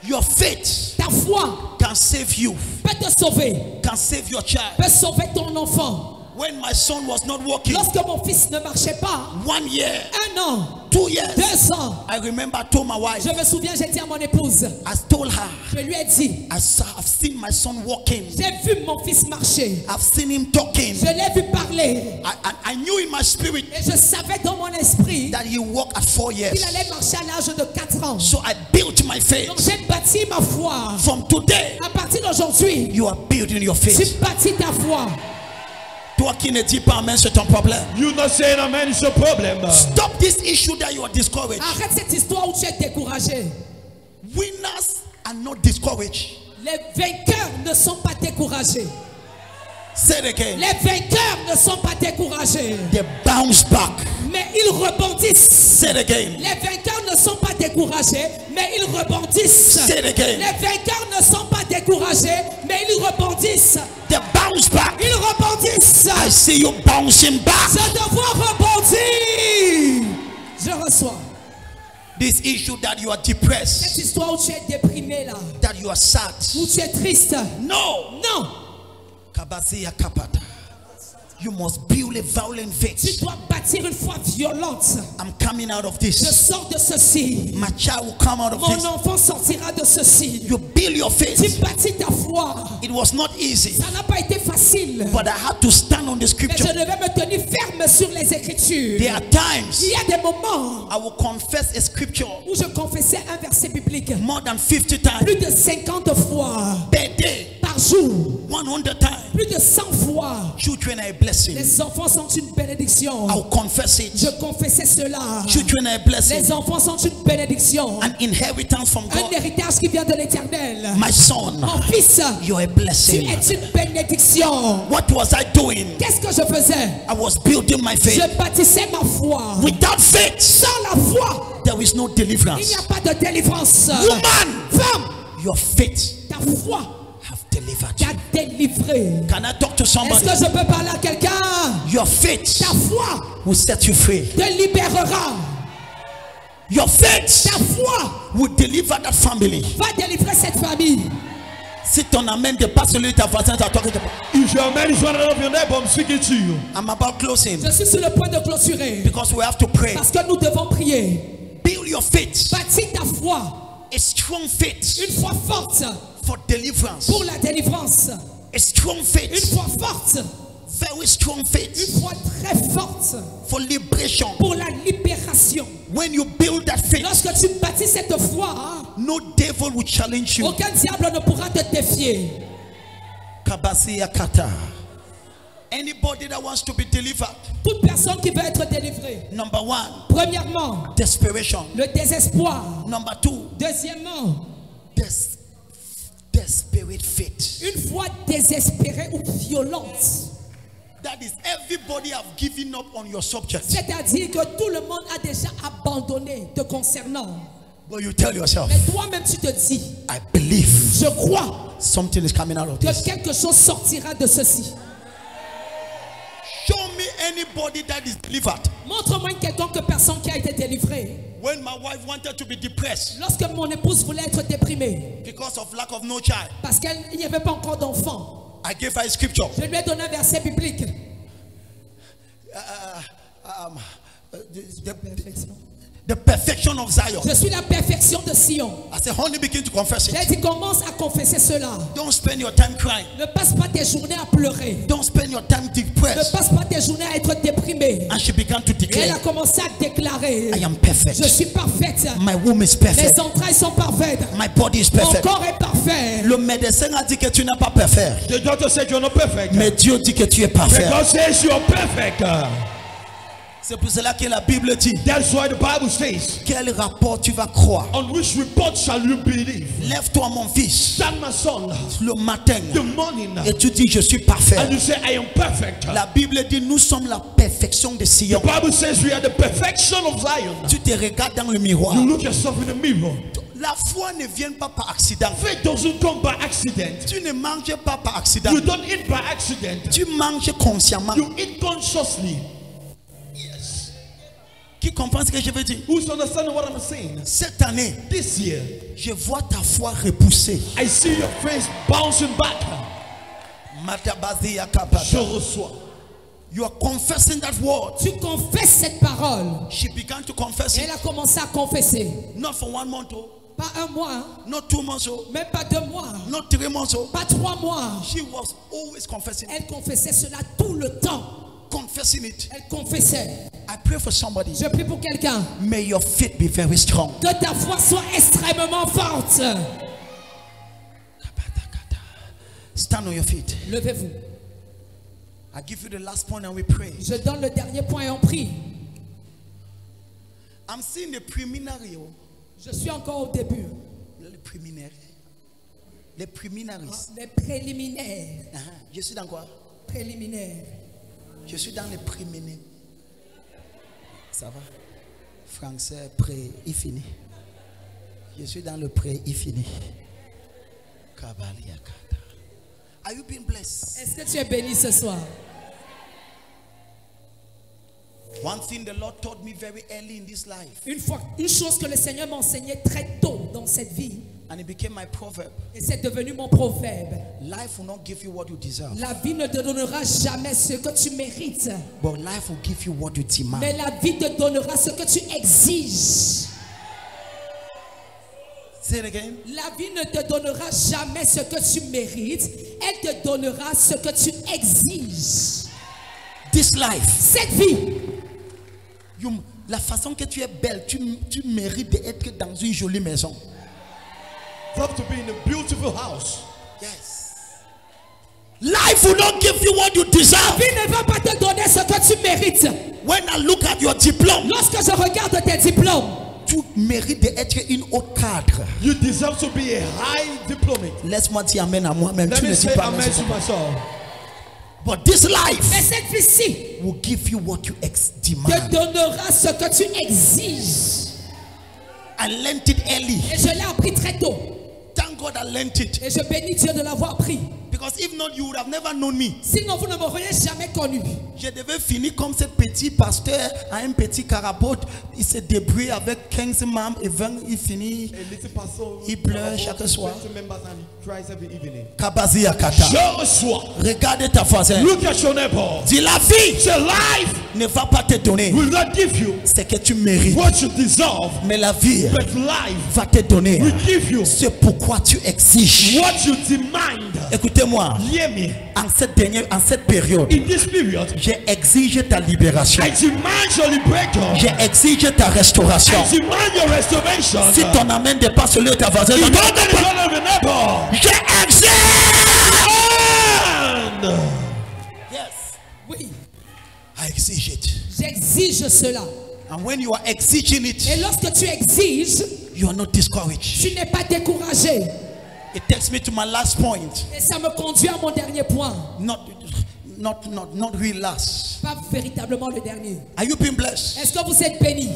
Speaker 1: Your faith
Speaker 2: Ta foi
Speaker 1: can save you,
Speaker 2: peut te sauver.
Speaker 1: can save your child.
Speaker 2: Peut sauver ton enfant.
Speaker 1: When my son was not working,
Speaker 2: Lorsque mon fils ne marchait pas,
Speaker 1: 1 year,
Speaker 2: 1 an,
Speaker 1: 2 years,
Speaker 2: 2 ans,
Speaker 1: I remember I told my wife,
Speaker 2: je me souviens, j'ai dit à mon épouse,
Speaker 1: I told her,
Speaker 2: je lui ai dit,
Speaker 1: I've seen my son walking.
Speaker 2: j'ai vu mon fils marcher.
Speaker 1: I've seen him talking.
Speaker 2: Je l'ai vu parler.
Speaker 1: I knew in my spirit
Speaker 2: Et je savais dans mon esprit
Speaker 1: that he walked at 4
Speaker 2: qu'il
Speaker 1: years.
Speaker 2: allait marcher à l'âge de 4 ans.
Speaker 1: So I built my
Speaker 2: Donc
Speaker 1: faith.
Speaker 2: j'ai bâti ma foi.
Speaker 1: From today,
Speaker 2: À partir d'aujourd'hui,
Speaker 1: you are building your
Speaker 2: tu
Speaker 1: faith.
Speaker 2: bâtis ta foi.
Speaker 1: Toi qui ne dis pas amen, c'est ton problème.
Speaker 3: You not saying amen is your problem.
Speaker 1: Stop this issue that you are discouraged.
Speaker 2: Arrête cette histoire où tu es découragé.
Speaker 1: Winners are not discouraged.
Speaker 2: Les vainqueurs ne sont pas découragés.
Speaker 1: Say it again.
Speaker 2: Les vainqueurs ne sont pas découragés.
Speaker 1: They bounce back.
Speaker 2: Mais mais ils rebondissent.
Speaker 1: Say it again.
Speaker 2: Les vainqueurs ne sont pas découragés, mais ils rebondissent.
Speaker 1: Say it again.
Speaker 2: Les vainqueurs ne sont pas découragés, mais ils rebondissent.
Speaker 1: They bounce back.
Speaker 2: Ils rebondissent.
Speaker 1: I see you bouncing back.
Speaker 2: Je te vois rebondir. Je reçois.
Speaker 1: This issue that you are
Speaker 2: Cette
Speaker 1: depressed,
Speaker 2: histoire où tu es déprimé là,
Speaker 1: that you are sad.
Speaker 2: où tu es triste.
Speaker 1: No.
Speaker 2: Non.
Speaker 1: Kabasiya kapata. You must build a violent
Speaker 2: Tu
Speaker 1: faith.
Speaker 2: dois bâtir une foi violente.
Speaker 1: I'm coming out of
Speaker 2: Je
Speaker 1: this.
Speaker 2: sors de ceci.
Speaker 1: My child will come out of
Speaker 2: Mon
Speaker 1: this.
Speaker 2: enfant sortira de ceci.
Speaker 1: You build your
Speaker 2: Tu
Speaker 1: faith.
Speaker 2: bâtis ta foi.
Speaker 1: It was not easy,
Speaker 2: Ça n'a pas été facile.
Speaker 1: but I had to stand on the
Speaker 2: Mais je
Speaker 1: scripture.
Speaker 2: devais me tenir ferme sur les Écritures.
Speaker 1: There are times
Speaker 2: Il y a des moments
Speaker 1: I will confess a scripture
Speaker 2: où je confessais un verset biblique
Speaker 1: more than 50 times
Speaker 2: plus de 50 fois
Speaker 1: per day,
Speaker 2: par jour.
Speaker 1: 100 times.
Speaker 2: Plus de 100 fois.
Speaker 1: Children are a blessing.
Speaker 2: Les enfants sont une bénédiction.
Speaker 1: I will confess
Speaker 2: Je
Speaker 1: it.
Speaker 2: confessais cela.
Speaker 1: Children are a blessing.
Speaker 2: Les enfants sont une bénédiction.
Speaker 1: An inheritance from
Speaker 2: Un
Speaker 1: God.
Speaker 2: héritage qui vient de l'Éternel.
Speaker 1: My son,
Speaker 2: Mon fils,
Speaker 1: you're a
Speaker 2: tu
Speaker 1: blessing.
Speaker 2: es une bénédiction.
Speaker 1: What was I doing?
Speaker 2: Qu'est-ce que je faisais?
Speaker 1: I was building my faith.
Speaker 2: Je bâtissais ma foi.
Speaker 1: Without faith,
Speaker 2: Sans la foi,
Speaker 1: there is no
Speaker 2: il n'y
Speaker 1: deliverance.
Speaker 2: a pas de délivrance.
Speaker 1: Woman,
Speaker 2: Femme,
Speaker 1: your faith
Speaker 2: ta foi
Speaker 1: have delivered you.
Speaker 2: t'a délivré.
Speaker 1: Can I talk to
Speaker 2: Est-ce
Speaker 1: somebody?
Speaker 2: que je peux parler à quelqu'un?
Speaker 1: Your faith
Speaker 2: Ta foi
Speaker 1: will set you free.
Speaker 2: te libérera.
Speaker 1: Your faith
Speaker 2: Ta foi
Speaker 1: will deliver that family.
Speaker 2: va délivrer cette famille.
Speaker 1: Si ton amen n'est pas celui de ta voisin, tu as talking to.
Speaker 3: If your man is one of your neighbor, I'm speaking to you.
Speaker 1: I'm about closing
Speaker 2: Je suis sur le point de clôturer.
Speaker 1: because we have to pray.
Speaker 2: Parce que nous devons prier.
Speaker 1: Build your faith,
Speaker 2: Bâtis ta foi.
Speaker 1: a strong faith
Speaker 2: Une foi forte
Speaker 1: for deliverance,
Speaker 2: pour la délivrance.
Speaker 1: a strong
Speaker 2: Une
Speaker 1: faith,
Speaker 2: foi forte.
Speaker 1: very strong faith
Speaker 2: Une foi très forte
Speaker 1: for liberation.
Speaker 2: pour la libération.
Speaker 1: When you build that faith,
Speaker 2: Lorsque tu bâtis cette foi,
Speaker 1: no devil will challenge you.
Speaker 2: aucun diable ne pourra te défier.
Speaker 1: Kabasiya kata. Anybody that wants to be delivered,
Speaker 2: Toute personne qui veut être délivrée.
Speaker 1: number one,
Speaker 2: Premièrement,
Speaker 1: desperation.
Speaker 2: le désespoir.
Speaker 1: Number two,
Speaker 2: Deuxièmement,
Speaker 1: desperate faith.
Speaker 2: une foi désespérée ou violente.
Speaker 1: That is, everybody have given up on your subject,
Speaker 2: C'est-à-dire que tout le monde a déjà abandonné te concernant.
Speaker 1: but you tell yourself,
Speaker 2: Mais toi-même, tu te dis,
Speaker 1: I believe
Speaker 2: je crois
Speaker 1: something is coming out of
Speaker 2: que
Speaker 1: this.
Speaker 2: quelque chose sortira de ceci.
Speaker 1: Show me anybody that is delivered.
Speaker 2: Montre-moi une quelconque personne qui a été délivrée.
Speaker 1: When my wife wanted to be depressed
Speaker 2: Lorsque mon épouse voulait être déprimée,
Speaker 1: because of lack of no child,
Speaker 2: parce qu'il n'y avait pas encore d'enfant,
Speaker 1: I gave her a scripture.
Speaker 2: je lui ai donné un verset biblique.
Speaker 1: The perfection of Zion.
Speaker 2: Je suis la perfection de Sion.
Speaker 1: I said, honey, begin to confess
Speaker 2: J'ai
Speaker 1: it.
Speaker 2: dit, commence à confesser cela.
Speaker 1: Don't spend your time crying.
Speaker 2: Ne passe pas tes journées à pleurer.
Speaker 1: Don't spend your time
Speaker 2: Ne
Speaker 1: depressed.
Speaker 2: passe pas tes journées à être déprimée.
Speaker 1: And she began to
Speaker 2: Et elle
Speaker 1: declare,
Speaker 2: a commencé à déclarer,
Speaker 1: I am perfect.
Speaker 2: je suis parfaite.
Speaker 1: My womb is perfect.
Speaker 2: Mes entrailles sont parfaites.
Speaker 1: My body is
Speaker 2: Mon
Speaker 1: perfect.
Speaker 2: corps est parfait.
Speaker 1: Le médecin a dit que tu n'es pas parfait.
Speaker 3: The doctor said you're not perfect.
Speaker 1: Mais Dieu dit que tu es
Speaker 3: The
Speaker 1: parfait.
Speaker 3: God says you're perfect.
Speaker 1: C'est pour cela que la Bible dit,
Speaker 3: That's why the Bible says,
Speaker 1: quel rapport tu vas croire?
Speaker 3: on which report shall you believe?
Speaker 1: Lève-toi mon fils
Speaker 3: Stand, my son,
Speaker 1: le matin
Speaker 3: the morning,
Speaker 1: et tu dis je suis parfait.
Speaker 3: and you say, I am perfect.
Speaker 1: La Bible dit nous sommes la perfection de Sion.
Speaker 3: The Bible says we are the perfection of Zion.
Speaker 1: Tu te regardes dans le miroir.
Speaker 3: You look yourself in the mirror.
Speaker 1: La foi ne vient pas par accident.
Speaker 3: Faith doesn't come by accident.
Speaker 1: Tu ne manges pas par accident.
Speaker 3: You don't eat by accident.
Speaker 1: Tu manges consciemment.
Speaker 3: You eat consciously.
Speaker 1: Qui comprend ce que je veux dire?
Speaker 3: Who's understanding what I'm saying?
Speaker 1: Cette année,
Speaker 3: This year,
Speaker 1: je vois ta foi repoussée.
Speaker 3: I see your face bouncing back.
Speaker 1: Matabazi yakapata.
Speaker 3: Je reçois.
Speaker 1: You are confessing that word.
Speaker 2: Tu confesses cette parole.
Speaker 1: She began to confess
Speaker 2: Elle
Speaker 1: it.
Speaker 2: a commencé à confesser.
Speaker 1: Not for 1 month, oh.
Speaker 2: Pas un mois, hein.
Speaker 1: Not 2 months, oh.
Speaker 2: Même pas 2 mois,
Speaker 1: Not 3 months, oh.
Speaker 2: pas 3 mois.
Speaker 1: She was always confessing.
Speaker 2: Elle confessait cela tout le temps.
Speaker 1: Confessing it.
Speaker 2: Elle confessait.
Speaker 1: I pray for somebody.
Speaker 2: Je prie pour quelqu'un.
Speaker 1: May your faith be very strong.
Speaker 2: Que ta foi soit extrêmement forte.
Speaker 1: Stand on your feet.
Speaker 2: Levez-vous.
Speaker 1: I give you the last point and we pray.
Speaker 2: Je donne le dernier point et on prie.
Speaker 1: I'm seeing the preliminary. Oh.
Speaker 2: Je suis encore au début.
Speaker 1: Les préliminaires. Les préliminaries.
Speaker 2: Les préliminaires.
Speaker 1: Je suis dans quoi?
Speaker 2: Préliminaires.
Speaker 1: Je suis dans les préliminaires. Ça va? Français, pré, il finit. Je suis dans le pré, il finit. Are you being blessed?
Speaker 2: Est-ce que tu es béni ce soir?
Speaker 1: One thing the Lord taught me very early in this life.
Speaker 2: Une chose que le Seigneur m'a enseigné très tôt dans cette vie.
Speaker 1: And it became my proverb.
Speaker 2: Et c'est devenu mon proverbe.
Speaker 1: Life will not give you what you deserve.
Speaker 2: La vie ne te donnera jamais ce que tu mérites.
Speaker 1: But life will give you what you demand.
Speaker 2: Mais la vie te donnera ce que tu exiges.
Speaker 1: Say it again.
Speaker 2: La vie ne te donnera jamais ce que tu mérites. Elle te donnera ce que tu exiges.
Speaker 1: This life.
Speaker 2: Cette vie.
Speaker 1: La façon que tu es belle, tu mérites d'être dans une jolie maison.
Speaker 3: You have to be in a beautiful house.
Speaker 1: Yes. Life will not give you what you deserve.
Speaker 2: La vie ne va pas te donner ce que tu mérites.
Speaker 1: When I look at your diploma,
Speaker 2: lorsque je regarde tes diplômes,
Speaker 1: tu mérites d'être une haute cadre.
Speaker 3: You deserve to be a high diplomate.
Speaker 1: Laisse-moi dire amen à moi-même.
Speaker 3: Let me say amen to myself.
Speaker 1: But this life
Speaker 2: mais cette vie-ci
Speaker 1: will give you what you demand.
Speaker 2: te donnera ce que tu exiges.
Speaker 1: I learned it early.
Speaker 2: Et je l'ai appris très tôt.
Speaker 1: Thank God I learned it.
Speaker 2: Et je bénis Dieu de l'avoir appris.
Speaker 1: Because if not, you would have never known me.
Speaker 2: Sinon, vous ne m'auriez jamais connu.
Speaker 1: Je devais finir comme ce petit pasteur à un petit carabote. Il se débrouille avec 15 membres et 20, il finit. Il pleure chaque soir. Kabazi Akata. Regarde ta voisine.
Speaker 3: Look at your neighbor.
Speaker 1: Dis la vie.
Speaker 3: Say life
Speaker 1: ne va pas te donner
Speaker 3: will not give you
Speaker 1: ce que tu mérites.
Speaker 3: What you deserve.
Speaker 1: Mais la vie
Speaker 3: But life
Speaker 1: va te donner
Speaker 3: will give you
Speaker 1: ce pourquoi tu exiges.
Speaker 3: What you demand.
Speaker 1: Écoutez-moi.
Speaker 3: Hear me.
Speaker 1: En cette période,
Speaker 3: in this period,
Speaker 1: j'exige ta libération.
Speaker 3: I demand your liberation.
Speaker 1: J'exige ta restauration.
Speaker 3: I demand your restoration.
Speaker 1: Si ton amen dépasse le de ta voisine, j'exige. Yes.
Speaker 2: Oui.
Speaker 1: I exige it.
Speaker 2: J'exige cela.
Speaker 1: And when you are exiging it,
Speaker 2: et lorsque tu exiges,
Speaker 1: you are not discouraged.
Speaker 2: Tu n'es pas découragé.
Speaker 1: It takes me to my last point.
Speaker 2: Et ça me conduit à mon dernier point.
Speaker 1: Not real last.
Speaker 2: Pas véritablement le dernier.
Speaker 1: Are you being blessed?
Speaker 2: Est-ce que vous êtes bénis?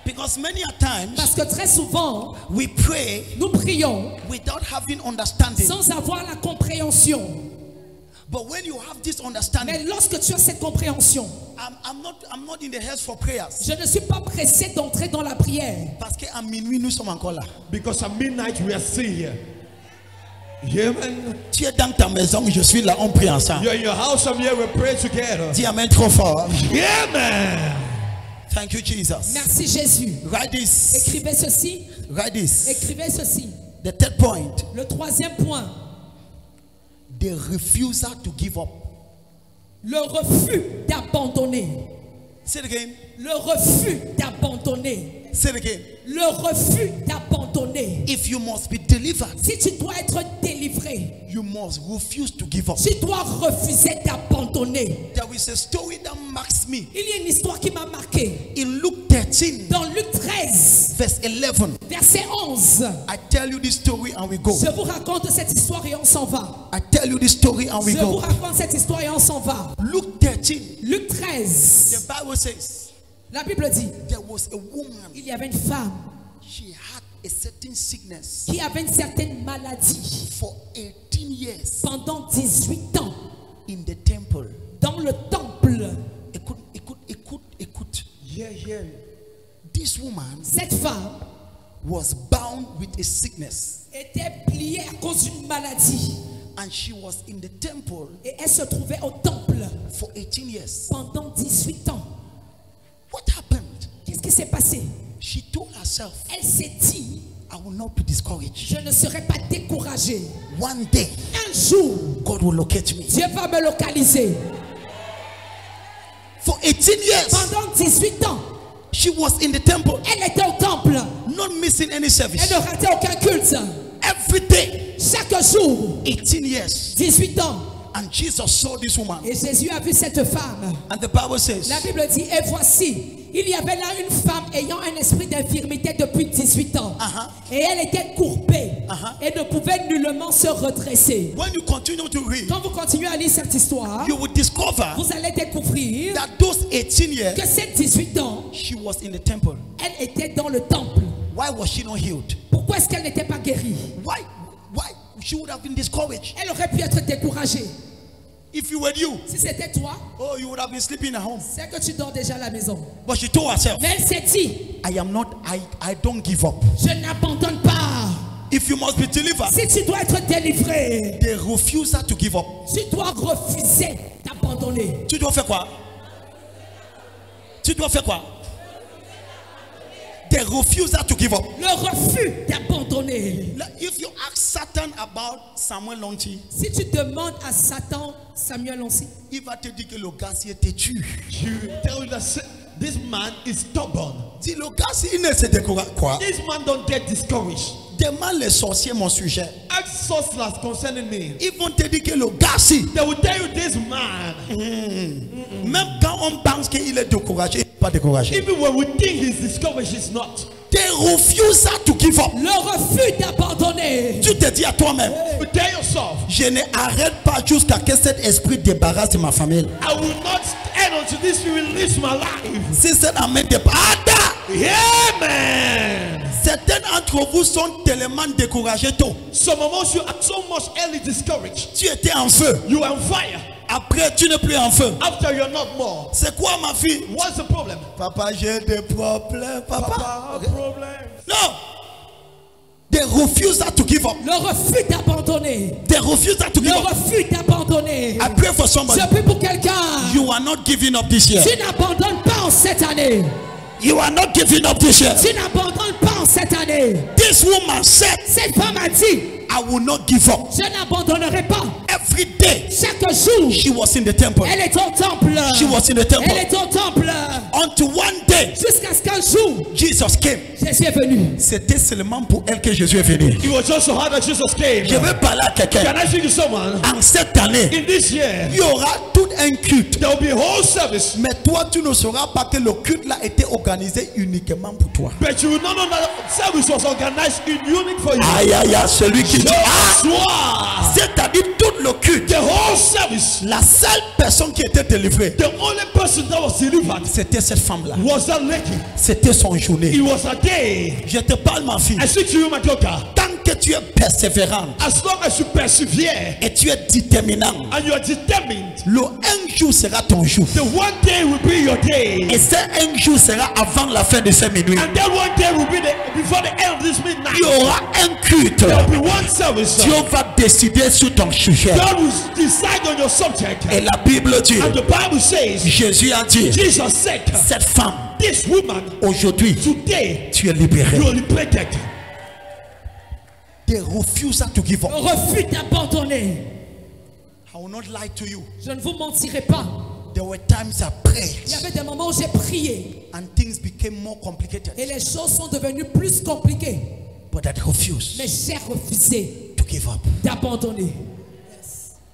Speaker 1: Because many a times,
Speaker 2: parce que très souvent,
Speaker 1: we pray,
Speaker 2: nous prions
Speaker 1: without having understanding.
Speaker 2: Sans avoir la compréhension.
Speaker 1: But when you have this understanding,
Speaker 2: mais lorsque tu as cette compréhension,
Speaker 1: I'm not in the haste for prayers.
Speaker 2: Je ne suis pas pressé d'entrer dans la prière.
Speaker 1: Parce qu'à minuit nous sommes encore là.
Speaker 3: Because at midnight we are still here. Yeah, man.
Speaker 1: Tu es dans ta maison, je suis là, on prie ensemble.
Speaker 3: You're in your house, I'm here, we pray together.
Speaker 1: Dis amen trop fort.
Speaker 3: Yeah, man.
Speaker 1: Thank you, Jesus.
Speaker 2: Merci Jésus.
Speaker 1: Write this.
Speaker 2: Écrivez ceci.
Speaker 1: Write this.
Speaker 2: Écrivez ceci.
Speaker 1: The third point.
Speaker 2: Le troisième point.
Speaker 1: The refusal to give up.
Speaker 2: Le refus d'abandonner.
Speaker 1: Say it again.
Speaker 2: Le refus d'abandonner.
Speaker 1: Say it again.
Speaker 2: Le refus d'abandonner.
Speaker 1: If you must be delivered,
Speaker 2: si tu dois être délivré,
Speaker 1: you must refuse to give up.
Speaker 2: Tu dois refuser d'abandonner.
Speaker 1: There is a story that marks me.
Speaker 2: Il y a une histoire qui m'a marqué.
Speaker 1: In Luke 13,
Speaker 2: dans Luc 13,
Speaker 1: verse 11,
Speaker 2: verset 11.
Speaker 1: I tell you this story and we go.
Speaker 2: Je vous raconte cette histoire et on s'en va.
Speaker 1: I tell you this story and we go.
Speaker 2: Je vous raconte cette histoire et on s'en va.
Speaker 1: Luke 13.
Speaker 2: Luc 13.
Speaker 1: The Bible says.
Speaker 2: La Bible dit,
Speaker 1: there was a woman,
Speaker 2: il y avait une femme
Speaker 1: she had a certain sickness
Speaker 2: qui avait une certaine maladie
Speaker 1: for 18 years
Speaker 2: pendant 18 ans
Speaker 1: in the temple.
Speaker 2: Dans le temple.
Speaker 1: Écoute.
Speaker 3: Yeah.
Speaker 1: This woman,
Speaker 2: cette femme,
Speaker 1: was bound with a sickness.
Speaker 2: Était pliée à cause d'une maladie.
Speaker 1: And she was in the temple.
Speaker 2: Et elle se trouvait au temple
Speaker 1: for 18 years.
Speaker 2: Pendant 18 ans.
Speaker 1: What happened?
Speaker 2: Qu'est-ce qui s'est passé?
Speaker 1: She told herself,
Speaker 2: elle s'est dit,
Speaker 1: I will not be discouraged.
Speaker 2: Je ne serai pas découragée.
Speaker 1: One day,
Speaker 2: un jour,
Speaker 1: God will locate me.
Speaker 2: Dieu va me localiser.
Speaker 1: For 18 years,
Speaker 2: pendant 18 ans,
Speaker 1: she was in the temple.
Speaker 2: Elle était au temple.
Speaker 1: Not missing any service.
Speaker 2: Elle ne ratait aucun culte.
Speaker 1: Every day,
Speaker 2: chaque jour,
Speaker 1: 18 years.
Speaker 2: 18 ans.
Speaker 1: And Jesus saw this woman.
Speaker 2: Et Jésus a vu cette femme.
Speaker 1: And the Bible says,
Speaker 2: la Bible dit, et voici, Il y avait là une femme ayant un esprit d'infirmité depuis 18 ans. Et elle était courbée et ne pouvait nullement se redresser.
Speaker 1: When you continue to read,
Speaker 2: Quand vous continuez à lire cette histoire,
Speaker 1: you will discover
Speaker 2: vous allez découvrir
Speaker 1: that those 18 years,
Speaker 2: que ces 18 ans,
Speaker 1: she was in the temple.
Speaker 2: elle était dans le temple.
Speaker 1: Why was she not healed?
Speaker 2: Pourquoi est-ce qu'elle n'était pas guérie?
Speaker 1: Why she would have been discouraged?
Speaker 2: Elle aurait pu être découragée.
Speaker 1: If you were you,
Speaker 2: Si c'était toi,
Speaker 1: oh, you would have been sleeping at home.
Speaker 2: c'est que tu dors déjà à la maison.
Speaker 1: But she told herself,
Speaker 2: Mais elle s'est dit,
Speaker 1: I don't give up.
Speaker 2: je n'abandonne pas.
Speaker 1: If you must be delivered,
Speaker 2: Si tu dois être délivré,
Speaker 1: they refuse her to give up.
Speaker 2: tu dois refuser d'abandonner.
Speaker 1: Tu dois faire quoi? Tu dois faire quoi? They refuse her to give up.
Speaker 2: Le refus d'abandonner.
Speaker 1: If you ask Satan about Samuel Lonti,
Speaker 2: Si tu demandes à Satan, Samuel Lonsi,
Speaker 1: il va te dire que le gars s'y était tué.
Speaker 3: You tell you that this man is stubborn.
Speaker 1: Dis le gars s'il ne se décourage quoi?
Speaker 3: This man don't get discouraged.
Speaker 1: Demande les sorciers mon sujet.
Speaker 3: Ask sorcerers concerning me.
Speaker 1: Ils vont te dire que le gars si.
Speaker 3: They will tell you this man.
Speaker 1: Même quand on pense qu'il est découragé, il n'est pas découragé.
Speaker 3: Even when we think he's discouraged, he's not.
Speaker 1: They refuse her to give up.
Speaker 2: le refus d'abandonner.
Speaker 1: Tu te dis à toi-même,
Speaker 3: You tell yourself,
Speaker 1: je n'arrête pas jusqu'à que cet esprit débarrasse de ma famille.
Speaker 3: I will not end until this spirit leaves my life.
Speaker 1: Si cet amène de
Speaker 3: Amen.
Speaker 1: certains d'entre vous sont tellement découragés tôt.
Speaker 3: Some of you are so much early discouraged.
Speaker 1: Tu étais en feu.
Speaker 3: You are on fire.
Speaker 1: Après, tu n'es plus en feu.
Speaker 3: After you're not more.
Speaker 1: C'est quoi ma fille?
Speaker 3: What's the problem?
Speaker 1: Papa, j'ai des problèmes. Papa.
Speaker 3: Problem.
Speaker 1: Non. They refuse her to give up.
Speaker 2: Le refus d'abandonner.
Speaker 1: They refuse her to
Speaker 2: Le
Speaker 1: give up.
Speaker 2: refus d'abandonner.
Speaker 1: I pray for somebody.
Speaker 2: Je prie pour quelqu'un.
Speaker 1: You are not giving up this year.
Speaker 2: Tu n'abandonnes pas en cette année.
Speaker 1: You are not giving up this year.
Speaker 2: Tu n'abandonnes pas en cette année.
Speaker 1: This woman said,
Speaker 2: Cette femme a dit,
Speaker 1: I will not give up.
Speaker 2: je n'abandonnerai pas.
Speaker 1: Every day
Speaker 2: Chaque jour,
Speaker 1: she was in the temple.
Speaker 2: elle est au temple.
Speaker 1: She was in the temple.
Speaker 2: Elle est au temple.
Speaker 1: Until one day,
Speaker 2: Jusqu'à ce qu'un jour,
Speaker 1: Jesus came.
Speaker 2: Jésus est venu.
Speaker 1: C'était seulement pour elle que Jésus est venu.
Speaker 3: It was just so hard that Jesus came.
Speaker 1: Je veux parler à quelqu'un.
Speaker 3: Can I speak to someone?
Speaker 1: En cette année,
Speaker 3: In this year,
Speaker 1: il y aura tout un culte.
Speaker 3: there will be a whole service.
Speaker 1: Mais toi, tu ne sauras pas que le culte là était organisé uniquement pour toi.
Speaker 3: But you will not know that service was organized in unit for you.
Speaker 1: Aïe, aïe, aïe, celui qui dit,
Speaker 3: Ah,
Speaker 1: c'est-à-dire tout le culte.
Speaker 3: the whole service,
Speaker 1: La seule personne qui était délivrée,
Speaker 3: the only person that was delivered
Speaker 1: c'était cette femme-là.
Speaker 3: was that lady.
Speaker 1: C'était son
Speaker 3: It
Speaker 1: journée.
Speaker 3: was a day.
Speaker 1: Je te parle, ma fille.
Speaker 3: I speak to you, my daughter.
Speaker 1: Tant que tu es persévérante
Speaker 3: As long as you persevere
Speaker 1: et tu es déterminante,
Speaker 3: and you are determined,
Speaker 1: le un jour sera ton jour.
Speaker 3: the one day will be your day.
Speaker 1: Et ce un jour sera avant la fin de ces minuit.
Speaker 3: And that one day will be before the end of this midnight.
Speaker 1: Il y aura un culte.
Speaker 3: There will be one service.
Speaker 1: Dieu va décider sur ton sujet.
Speaker 3: God will decide on your subject.
Speaker 1: Et la Bible dit,
Speaker 3: And the Bible says,
Speaker 1: Jésus a dit,
Speaker 3: Jesus said,
Speaker 1: cette femme,
Speaker 3: this woman,
Speaker 1: aujourd'hui,
Speaker 3: today,
Speaker 1: tu es libérée.
Speaker 3: you are liberated.
Speaker 1: They refuse her to give
Speaker 2: Le
Speaker 1: up.
Speaker 2: refus d'abandonner.
Speaker 1: I will not lie to you.
Speaker 2: Je ne vous mentirai pas.
Speaker 1: There were times I prayed
Speaker 2: Il y avait des moments où j'ai prié
Speaker 1: and things became more complicated.
Speaker 2: et les choses sont devenues plus compliquées.
Speaker 1: But I refused
Speaker 2: Mais j'ai refusé
Speaker 1: to give up.
Speaker 2: d'abandonner.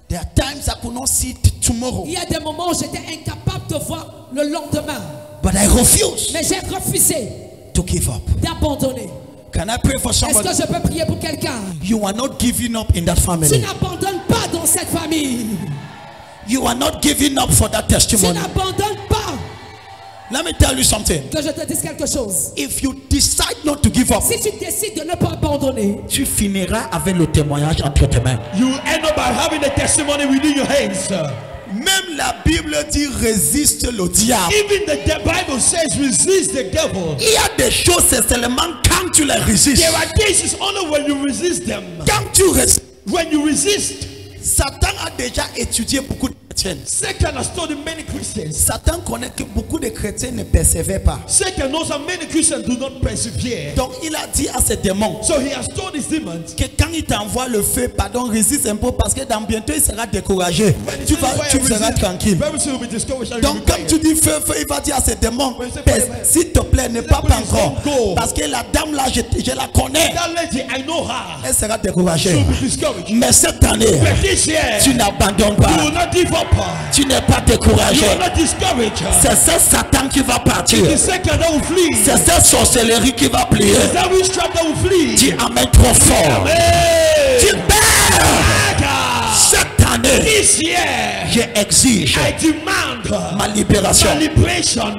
Speaker 1: There are times I could not see it tomorrow.
Speaker 2: Il y a des moments où j'étais incapable de voir le lendemain.
Speaker 1: But I refused
Speaker 2: Mais j'ai refusé
Speaker 1: to give up.
Speaker 2: d'abandonner.
Speaker 1: Can I pray for
Speaker 2: Est-ce
Speaker 1: somebody?
Speaker 2: que je peux prier pour quelqu'un?
Speaker 1: You are not giving up in that
Speaker 2: Tu
Speaker 1: family.
Speaker 2: n'abandonnes pas dans cette famille.
Speaker 1: You are not giving up for that
Speaker 2: Tu
Speaker 1: testimony.
Speaker 2: n'abandonnes pas.
Speaker 1: Let me tell you something.
Speaker 2: Que je te dise quelque chose.
Speaker 1: If you decide not to give up,
Speaker 2: Si tu décides de ne pas abandonner,
Speaker 1: tu finiras avec le témoignage entre tes mains.
Speaker 3: You end up by having a testimony within your hands.
Speaker 1: Même la Bible dit résiste le diable.
Speaker 3: Even the Bible says resist the devil.
Speaker 1: Il y a des choses, c'est seulement quand tu les résistes.
Speaker 3: There are days it's only when you resist them.
Speaker 1: Quand tu résistes,
Speaker 3: When you resist,
Speaker 1: Satan a déjà étudié beaucoup de chrétiens.
Speaker 3: Satan has studied many Christians.
Speaker 1: Satan connaît que beaucoup de chrétiens ne persévèrent pas.
Speaker 3: Satan knows that many Christians do not persevere.
Speaker 1: Donc il a dit à ses démons
Speaker 3: So he has told his demons,
Speaker 1: que quand il t'envoie le feu, pardon, résiste un peu parce que dans bientôt il sera découragé. Tu seras tranquille.
Speaker 3: very soon you'll be discouraged and
Speaker 1: Donc
Speaker 3: you'll be
Speaker 1: quand tu dis feu, feu, il va dire à ses démons, s'il te plaît, ne pas encore. Parce que la dame là, je la connais.
Speaker 3: That lady, I know her.
Speaker 1: Elle sera découragée.
Speaker 3: She'll be discouraged.
Speaker 1: Mais cette année,
Speaker 3: But this year,
Speaker 1: tu n'abandonnes
Speaker 3: you will
Speaker 1: pas.
Speaker 3: not give up.
Speaker 1: Tu n'es pas découragé. C'est ce Satan qui va partir. C'est cette sorcellerie qui va plier. Dis amen trop fort. Dis Père, cette année, j'exige ma libération.